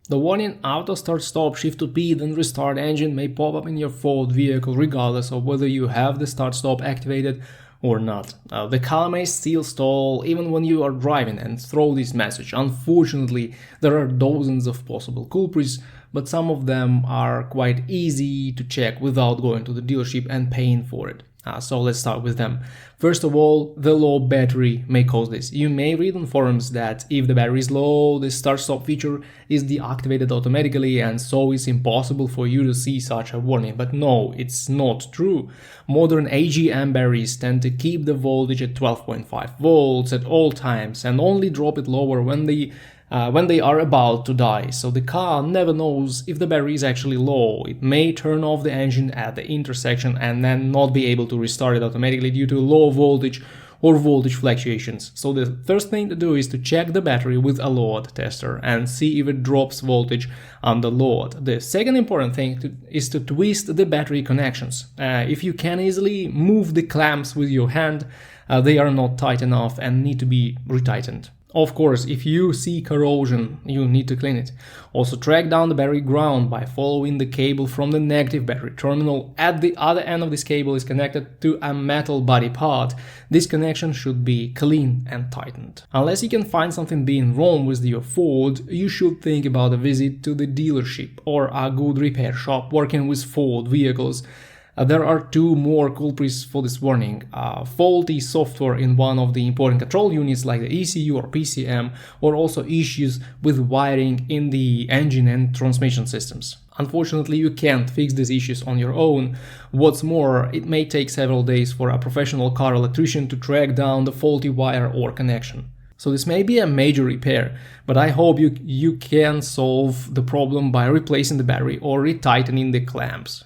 The warning auto start stop shift to P then restart engine may pop up in your Ford vehicle regardless of whether you have the start stop activated or not. The car may still stall even when you are driving and throw this message. Unfortunately, there are dozens of possible culprits, but some of them are quite easy to check without going to the dealership and paying for it. So let's start with them. First of all, the low battery may cause this. You may read on forums that if the battery is low, the start-stop feature is deactivated automatically and so it's impossible for you to see such a warning. But no, it's not true. Modern AGM batteries tend to keep the voltage at 12.5 volts at all times and only drop it lower when they are about to die, so the car never knows if the battery is actually low. It may turn off the engine at the intersection and then not be able to restart it automatically due to low voltage or voltage fluctuations. So the first thing to do is to check the battery with a load tester and see if it drops voltage under load. The second important thing is to twist the battery connections. If you can easily move the clamps with your hand, they are not tight enough and need to be retightened. Of course, if you see corrosion, you need to clean it. Also, track down the battery ground by following the cable from the negative battery terminal. At the other end of this cable is connected to a metal body part. This connection should be clean and tightened. Unless you can find something being wrong with your Ford, you should think about a visit to the dealership or a good repair shop working with Ford vehicles. There are two more culprits for this warning. Faulty software in one of the important control units like the ECU or PCM, or also issues with wiring in the engine and transmission systems. Unfortunately, you can't fix these issues on your own. What's more, it may take several days for a professional car electrician to track down the faulty wire or connection. So this may be a major repair, but I hope you can solve the problem by replacing the battery or retightening the clamps.